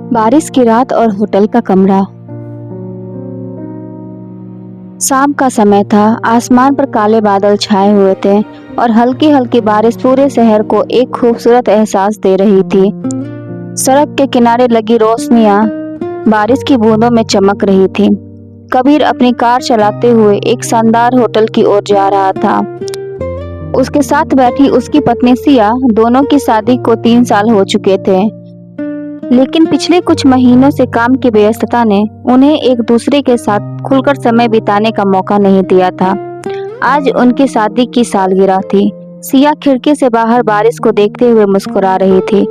बारिश की रात और होटल का कमरा। शाम का समय था। आसमान पर काले बादल छाए हुए थे और हल्की हल्की बारिश पूरे शहर को एक खूबसूरत एहसास दे रही थी। सड़क के किनारे लगी रोशनियां बारिश की बूंदों में चमक रही थी। कबीर अपनी कार चलाते हुए एक शानदार होटल की ओर जा रहा था। उसके साथ बैठी उसकी पत्नी सिया। दोनों की शादी को 3 साल हो चुके थे, लेकिन पिछले कुछ महीनों से काम की व्यस्तता ने उन्हें एक दूसरे के साथ खुलकर समय बिताने का मौका नहीं दिया था। आज उनकी शादी की सालगिरह थी। सिया खिड़की से बाहर बारिश को देखते हुए मुस्कुरा रही थी।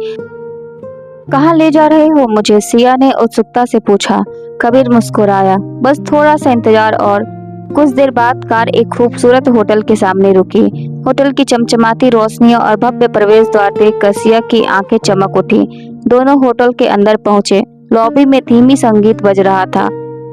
कहाँ ले जा रहे हो मुझे? सिया ने उत्सुकता से पूछा। कबीर मुस्कुराया। बस थोड़ा सा इंतजार और। कुछ देर बाद कार एक खूबसूरत होटल के सामने रुकी। होटल की चमचमाती रोशनियों और भव्य प्रवेश द्वार देखकर सिया की आंखें चमक उठी। दोनों होटल के अंदर पहुंचे। लॉबी में धीमी संगीत बज रहा था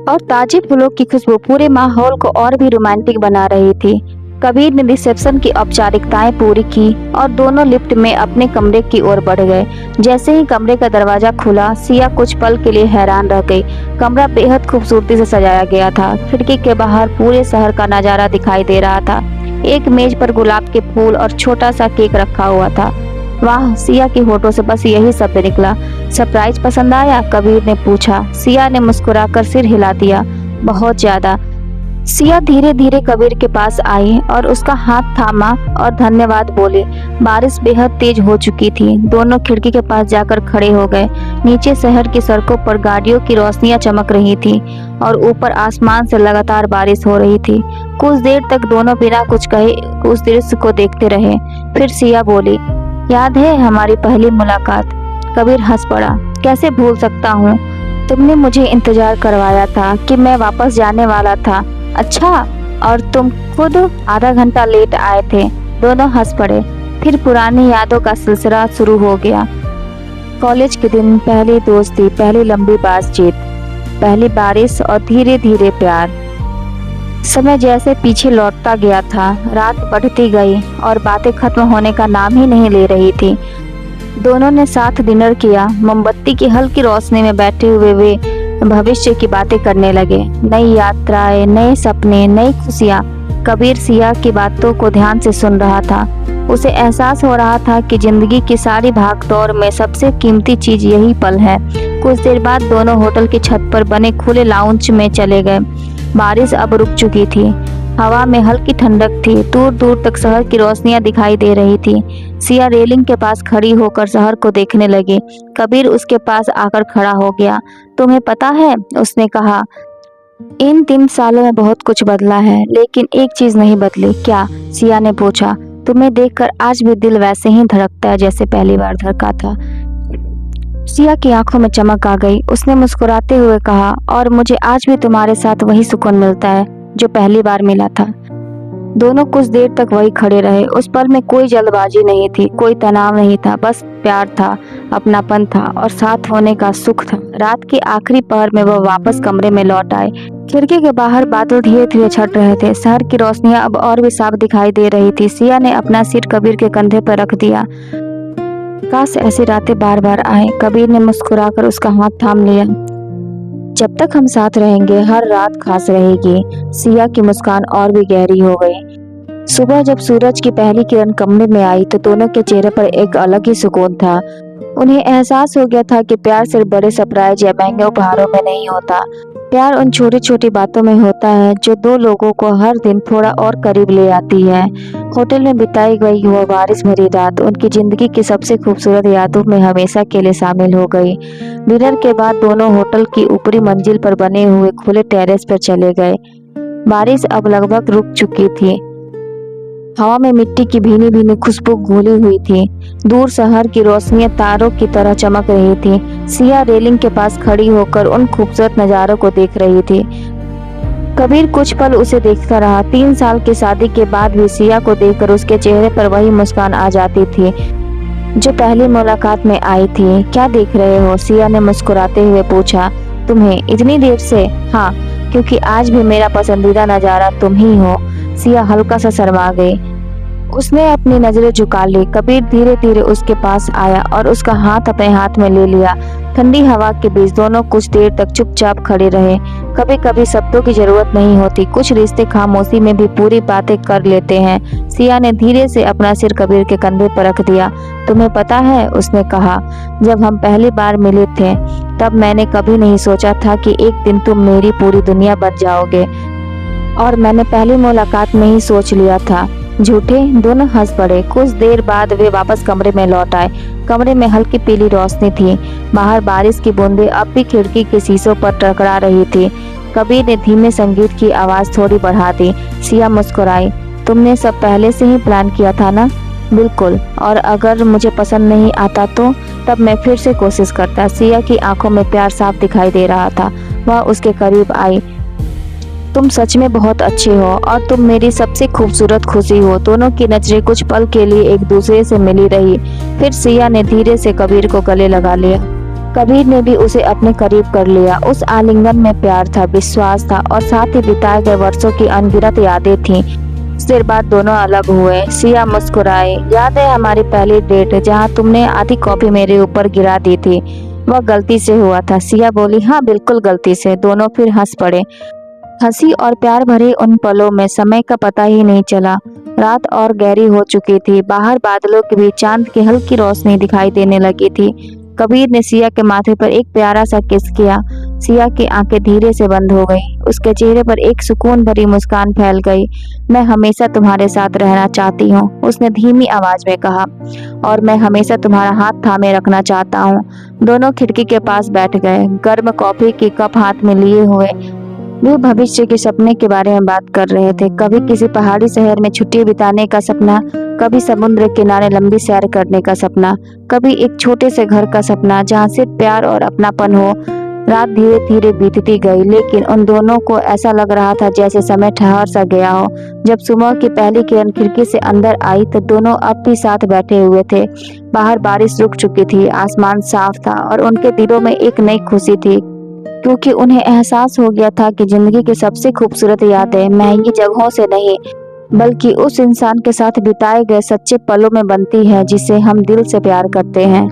और ताजे फूलों की खुशबू पूरे माहौल को और भी रोमांटिक बना रही थी। कबीर ने रिसेप्शन की औपचारिकताएं पूरी की और दोनों लिफ्ट में अपने कमरे की ओर बढ़ गए। जैसे ही कमरे का दरवाजा खुला, सिया कुछ पल के लिए हैरान रह गई। कमरा बेहद खूबसूरती से सजाया गया था। खिड़की के बाहर पूरे शहर का नजारा दिखाई दे रहा था। एक मेज पर गुलाब के फूल और छोटा सा केक रखा हुआ था। वाह, सिया की होठों से बस यही शब्द निकला। सरप्राइज पसंद आया? कबीर ने पूछा। सिया ने मुस्कुराकर सिर हिला दिया। बहुत ज्यादा। सिया धीरे धीरे कबीर के पास आई और उसका हाथ थामा और धन्यवाद बोली। बारिश बेहद तेज हो चुकी थी। दोनों खिड़की के पास जाकर खड़े हो गए। नीचे शहर की सड़कों पर गाड़ियों की रोशनियां चमक रही थी और ऊपर आसमान से लगातार बारिश हो रही थी। कुछ देर तक दोनों बिना कुछ कहे उस दृश्य को देखते रहे। फिर सिया बोली, याद है हमारी पहली मुलाकात? कबीर हंस पड़ा। कैसे भूल सकता हूँ? तुमने मुझे इंतजार करवाया था कि मैं वापस जाने वाला था। अच्छा, और तुम खुद आधा घंटा लेट आए थे। दोनों हंस पड़े। फिर पुरानी यादों का सिलसिला शुरू हो गया। कॉलेज के दिन, पहली दोस्ती, पहली लंबी बातचीत, पहली बारिश और धीरे धीरे प्यार। समय जैसे पीछे लौटता गया था। रात बढ़ती गई और बातें खत्म होने का नाम ही नहीं ले रही थी। दोनों ने साथ डिनर किया। मोमबत्ती की हल्की रोशनी में बैठे हुए वे भविष्य की बातें करने लगे। नई यात्राएं, नए सपने, नई खुशियां। कबीर सिया की बातों को ध्यान से सुन रहा था। उसे एहसास हो रहा था कि जिंदगी की सारी भागदौड़ में सबसे कीमती चीज यही पल है। कुछ देर बाद दोनों होटल की छत पर बने खुले लाउंज में चले गए। बारिश अब रुक चुकी थी। हवा में हल्की ठंडक थी। दूर दूर तक शहर की रोशनियां दिखाई दे रही थी। सिया रेलिंग के पास खड़ी होकर शहर को देखने लगी। कबीर उसके पास आकर खड़ा हो गया। तुम्हें पता है, उसने कहा, इन 3 सालों में बहुत कुछ बदला है, लेकिन एक चीज नहीं बदली। क्या? सिया ने पूछा। तुम्हें देखकर आज भी दिल वैसे ही धड़कता है जैसे पहली बार धड़का था। सिया की आंखों में चमक आ गई। उसने मुस्कुराते हुए कहा, और मुझे आज भी तुम्हारे साथ वही सुकून मिलता है जो पहली बार मिला था। दोनों कुछ देर तक वही खड़े रहे। उस पल में कोई जल्दबाजी नहीं थी, कोई तनाव नहीं था, बस प्यार था, अपनापन था और साथ होने का सुख था। रात के आखिरी पहर में वह वापस कमरे में लौट आए। खिड़की के बाहर बादल धीरे धीरे छट रहे थे। शहर की रोशनियां अब और भी साफ दिखाई दे रही थी। सिया ने अपना सिर कबीर के कंधे पर रख दिया। काश ऐसी रातें बार बार आए। कबीर ने मुस्कुराकर उसका हाथ थाम लिया। जब तक हम साथ रहेंगे, हर रात खास रहेगी। सिया की मुस्कान और भी गहरी हो गई। सुबह जब सूरज की पहली किरण कमरे में आई तो दोनों के चेहरे पर एक अलग ही सुकून था। उन्हें एहसास हो गया था कि प्यार सिर्फ बड़े सरप्राइज या महंगे उपहारों में नहीं होता। प्यार उन छोटी छोटी बातों में होता है जो दो लोगों को हर दिन थोड़ा और करीब ले आती है। होटल में बिताई गई वह बारिश भरी रात उनकी जिंदगी की सबसे खूबसूरत यादों में हमेशा के लिए शामिल हो गई। डिनर के बाद दोनों होटल की ऊपरी मंजिल पर बने हुए खुले टेरेस पर चले गए। बारिश अब लगभग रुक चुकी थी। हवा में मिट्टी की भीनी भीनी खुशबू घुली हुई थी। दूर शहर की रोशनियां तारों की तरह चमक रही थी। सिया रेलिंग के पास खड़ी होकर उन खूबसूरत नजारों को देख रही थी। कबीर कुछ पल उसे देखता रहा। 3 साल की शादी के बाद भी सिया को देखकर उसके चेहरे पर वही मुस्कान आ जाती थी जो पहली मुलाकात में आई थी। क्या देख रहे हो? सिया ने मुस्कुराते हुए पूछा। तुम्हें? इतनी देर से? हाँ, क्योंकि आज भी मेरा पसंदीदा नजारा तुम ही हो। सिया हल्का सा शर्मा गई। उसने अपनी नजरें झुका ली। कबीर धीरे धीरे उसके पास आया और उसका हाथ अपने हाथ में ले लिया। ठंडी हवा के बीच दोनों कुछ देर तक चुपचाप खड़े रहे। कभी कभी शब्दों की जरूरत नहीं होती, कुछ रिश्ते खामोशी में भी पूरी बातें कर लेते हैं। सिया ने धीरे से अपना सिर कबीर के कंधे पर रख दिया। तुम्हें पता है, उसने कहा, जब हम पहली बार मिले थे तब मैंने कभी नहीं सोचा था कि एक दिन तुम मेरी पूरी दुनिया बन जाओगे। और मैंने पहली मुलाकात में ही सोच लिया था। झूठे? दोनों हंस पड़े। कुछ देर बाद वे वापस कमरे में लौट आए। कमरे में हल्की पीली रोशनी थी। बाहर बारिश की बूंदें अब भी खिड़की के शीशों पर टकरा रही थी। कबीर ने धीमे संगीत की आवाज थोड़ी बढ़ा दी। सिया मुस्कुराई। तुमने सब पहले से ही प्लान किया था ना? बिल्कुल। और अगर मुझे पसंद नहीं आता तो? तब मैं फिर से कोशिश करता। सिया की आंखों में प्यार साफ दिखाई दे रहा था। वह उसके करीब आई। तुम सच में बहुत अच्छे हो और तुम मेरी सबसे खूबसूरत खुशी हो। दोनों की नजरें कुछ पल के लिए एक दूसरे से मिली रही। फिर सिया ने धीरे से कबीर को गले लगा लिया। कबीर ने भी उसे अपने करीब कर लिया। उस आलिंगन में प्यार था, विश्वास था और साथ ही बिताए गए वर्षों की अनगिनत यादें थीं। कुछ देर बाद दोनों अलग हुए। सिया मुस्कुराई। याद है हमारी पहली डेट जहाँ तुमने आधी कॉफी मेरे ऊपर गिरा दी थी? वह गलती से हुआ था। सिया बोली। हाँ, बिल्कुल गलती से। दोनों फिर हंस पड़े। हंसी और प्यार भरे उन पलों में समय का पता ही नहीं चला। रात और गहरी हो चुकी थी। बाहर बादलों के बीच चांद की हल्की रोशनी दिखाई देने लगी थी। कबीर ने सिया के माथे पर एक प्यारा सा किस किया। सिया की आंखें धीरे से बंद हो गईं। उसके चेहरे पर एक सुकून भरी मुस्कान फैल गई। मैं हमेशा तुम्हारे साथ रहना चाहती हूँ, उसने धीमी आवाज में कहा। और मैं हमेशा तुम्हारा हाथ थामे रखना चाहता हूँ। दोनों खिड़की के पास बैठ गए, गर्म कॉफी की कप हाथ में लिए हुए। वे भविष्य के सपने के बारे में बात कर रहे थे। कभी किसी पहाड़ी शहर में छुट्टी बिताने का सपना, कभी समुद्र किनारे लंबी सैर करने का सपना, कभी एक छोटे से घर का सपना जहाँ सिर्फ प्यार और अपनापन हो। रात धीरे धीरे बीतती गई, लेकिन उन दोनों को ऐसा लग रहा था जैसे समय ठहर सा गया हो। जब सुबह की पहली किरण खिड़की से अंदर आई तो दोनों अब भी साथ बैठे हुए थे। बाहर बारिश रुक चुकी थी, आसमान साफ था और उनके दिलों में एक नई खुशी थी, क्योंकि उन्हें एहसास हो गया था कि जिंदगी की सबसे खूबसूरत यादें महंगी जगहों से नहीं, बल्कि उस इंसान के साथ बिताए गए सच्चे पलों में बनती है जिसे हम दिल से प्यार करते हैं।